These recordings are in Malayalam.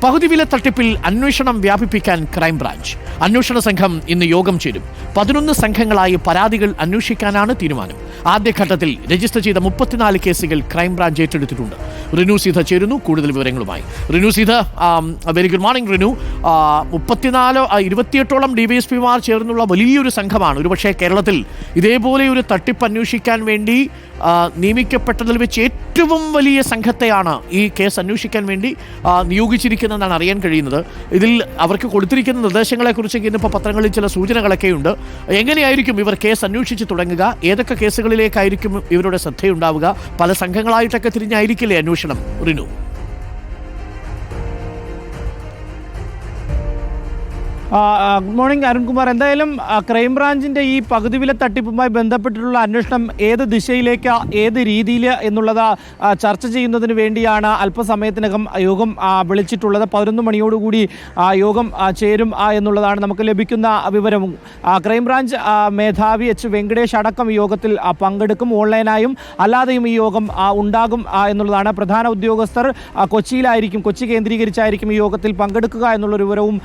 പകുതി വില തട്ടിപ്പിൽ അന്വേഷണം വ്യാപിപ്പിക്കാൻ ക്രൈംബ്രാഞ്ച്. അന്വേഷണ സംഘം ഇന്ന് യോഗം ചേരും. 11 സംഘങ്ങളായി പരാതികൾ അന്വേഷിക്കാനാണ് തീരുമാനം. ആദ്യഘട്ടത്തിൽ രജിസ്റ്റർ ചെയ്ത 34 കേസുകൾ ക്രൈംബ്രാഞ്ച് ഏറ്റെടുത്തിട്ടുണ്ട്. റിനു സീത ചേരുന്നു കൂടുതൽ വിവരങ്ങളുമായി. Rinu Seetha, very good morning Rinu. 28ഓളം DYSPമാർ ചേർന്നുള്ള വലിയൊരു സംഘമാണ്. ഒരുപക്ഷെ കേരളത്തിൽ ഇതേപോലെ ഒരു തട്ടിപ്പ് അന്വേഷിക്കാൻ വേണ്ടി നിയമിക്കപ്പെട്ടതിൽ വെച്ച് ഏറ്റവും വലിയ സംഘത്തെയാണ് ഈ കേസ് അന്വേഷിക്കാൻ വേണ്ടി നിയോഗിച്ചിരിക്കുന്നതെന്നാണ് അറിയാൻ കഴിയുന്നത്. ഇതിൽ അവർക്ക് കൊടുത്തിരിക്കുന്ന നിർദ്ദേശങ്ങളെക്കുറിച്ച് ഇന്നിപ്പോൾ പത്രങ്ങളിൽ ചില സൂചനകളൊക്കെയുണ്ട്. എങ്ങനെയായിരിക്കും ഇവർ കേസ് അന്വേഷിച്ച് തുടങ്ങുക? ഏതൊക്കെ കേസുകളിലേക്കായിരിക്കും ഇവരുടെ ശ്രദ്ധയുണ്ടാവുക? പല സംഘങ്ങളായിട്ടൊക്കെ തിരിഞ്ഞായിരിക്കില്ലേ അന്വേഷണം, റിനു? Good morning Arunkumar. എന്തായാലും ക്രൈംബ്രാഞ്ചിൻ്റെ ഈ പകുതി വില തട്ടിപ്പുമായി ബന്ധപ്പെട്ടിട്ടുള്ള അന്വേഷണം ഏത് ദിശയിലേക്ക്, ഏത് രീതിയിൽ എന്നുള്ളത് ചർച്ച ചെയ്യുന്നതിന് വേണ്ടിയാണ് അല്പസമയത്തിനകം യോഗം വിളിച്ചിട്ടുള്ളത്. 11 മണിയോടുകൂടി യോഗം ചേരും എന്നുള്ളതാണ് നമുക്ക് ലഭിക്കുന്ന വിവരവും. ക്രൈംബ്രാഞ്ച് മേധാവി H. വെങ്കടേഷ് അടക്കം ഈ യോഗത്തിൽ പങ്കെടുക്കും. ഓൺലൈനായും അല്ലാതെയും ഈ യോഗം ഉണ്ടാകും എന്നുള്ളതാണ്. പ്രധാന ഉദ്യോഗസ്ഥർ കൊച്ചി കേന്ദ്രീകരിച്ചായിരിക്കും ഈ യോഗത്തിൽ പങ്കെടുക്കുക എന്നുള്ളൊരു വിവരവും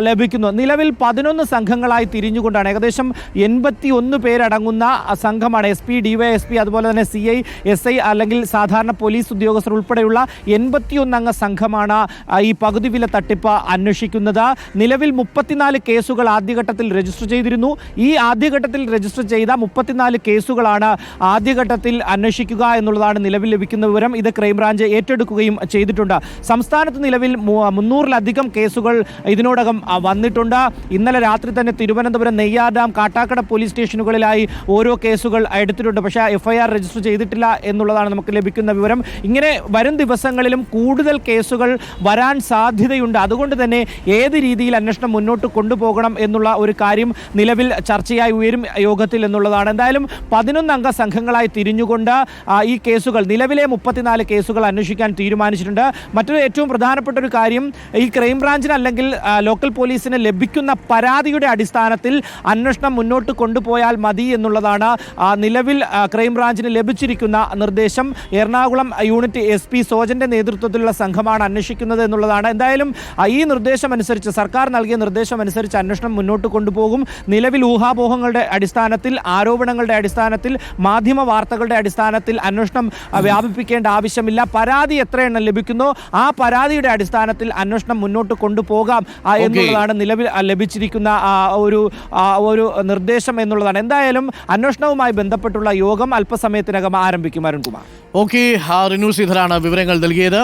ലഭിക്കുന്നു. നിലവിൽ 11 സംഘങ്ങളായി തിരിഞ്ഞുകൊണ്ടാണ് ഏകദേശം 81 പേരടങ്ങുന്ന സംഘമാണ്. SP, DYSP, അതുപോലെ തന്നെ CI, SI അല്ലെങ്കിൽ സാധാരണ പോലീസ് ഉദ്യോഗസ്ഥർ ഉൾപ്പെടെയുള്ള 81 അംഗ സംഘമാണ് ഈ പകുതി വില തട്ടിപ്പ് അന്വേഷിക്കുന്നത്. നിലവിൽ 34 കേസുകൾ ആദ്യഘട്ടത്തിൽ രജിസ്റ്റർ ചെയ്തിരുന്നു. ഈ ആദ്യഘട്ടത്തിൽ രജിസ്റ്റർ ചെയ്ത 34 കേസുകളാണ് ആദ്യഘട്ടത്തിൽ അന്വേഷിക്കുക എന്നുള്ളതാണ് നിലവിൽ ലഭിക്കുന്ന വിവരം. ഇത് ക്രൈംബ്രാഞ്ച് ഏറ്റെടുക്കുകയും ചെയ്തിട്ടുണ്ട്. സംസ്ഥാനത്ത് നിലവിൽ 300-ലധികം കേസുകൾ ഇതിനോടകം വന്നിട്ടുണ്ട്. ഇന്നലെ രാത്രി തന്നെ തിരുവനന്തപുരം, നെയ്യാർ ഡാം, കാട്ടാക്കട പോലീസ് സ്റ്റേഷനുകളിലായി ഓരോ കേസുകൾ എടുത്തിട്ടുണ്ട്. പക്ഷേ FIR രജിസ്റ്റർ ചെയ്തിട്ടില്ല എന്നുള്ളതാണ് നമുക്ക് ലഭിക്കുന്ന വിവരം. ഇങ്ങനെ വരും ദിവസങ്ങളിലും കൂടുതൽ കേസുകൾ വരാൻ സാധ്യതയുണ്ട്. അതുകൊണ്ട് തന്നെ ഏത് രീതിയിൽ അന്വേഷണം മുന്നോട്ട് കൊണ്ടുപോകണം എന്നുള്ള ഒരു കാര്യം നിലവിൽ ചർച്ചയായി ഉയരും യോഗത്തിൽ എന്നുള്ളതാണ്. എന്തായാലും 11 അംഗ സംഘങ്ങളായി തിരിഞ്ഞുകൊണ്ട് ഈ കേസുകൾ, നിലവിലെ 34 കേസുകൾ അന്വേഷിക്കാൻ തീരുമാനിച്ചിട്ടുണ്ട്. മറ്റൊരു ഏറ്റവും പ്രധാനപ്പെട്ട ഒരു കാര്യം, ഈ ക്രൈംബ്രാഞ്ചിന് അല്ലെങ്കിൽ ലോക്കൽ പോലീസിന് ലഭിക്കുന്ന പരാതിയുടെ അടിസ്ഥാനത്തിൽ അന്വേഷണം മുന്നോട്ട് കൊണ്ടുപോയാൽ മതി എന്നുള്ളതാണ് നിലവിൽ ക്രൈംബ്രാഞ്ചിന് ലഭിച്ചിരിക്കുന്ന നിർദ്ദേശം. എറണാകുളം യൂണിറ്റ് SP സോജന്റെ നേതൃത്വത്തിലുള്ള സംഘമാണ് അന്വേഷിക്കുന്നത് എന്നുള്ളതാണ്. എന്തായാലും ഈ നിർദ്ദേശം അനുസരിച്ച്, സർക്കാർ നൽകിയ നിർദ്ദേശം അനുസരിച്ച് അന്വേഷണം മുന്നോട്ട് കൊണ്ടുപോകും. നിലവിൽ ഊഹാപോഹങ്ങളുടെ അടിസ്ഥാനത്തിൽ, ആരോപണങ്ങളുടെ അടിസ്ഥാനത്തിൽ, മാധ്യമ വാർത്തകളുടെ അടിസ്ഥാനത്തിൽ അന്വേഷണം വ്യാപിപ്പിക്കേണ്ട ആവശ്യമില്ല. പരാതി എത്ര എണ്ണം ലഭിക്കുന്നോ ആ പരാതിയുടെ അടിസ്ഥാനത്തിൽ അന്വേഷണം മുന്നോട്ട് കൊണ്ടുപോകാം എന്നുള്ളതാണ് നിലവിൽ ലഭിച്ചിരിക്കുന്ന ഒരു നിർദ്ദേശം എന്നുള്ളതാണ്. എന്തായാലും അന്വേഷണവുമായി ബന്ധപ്പെട്ടുള്ള യോഗം അല്പസമയത്തിനകം ആരംഭിക്കും. അരുൺകുമാർ. ഓക്കെ, റിനു സീതറാണ് വിവരങ്ങൾ നൽകിയത്.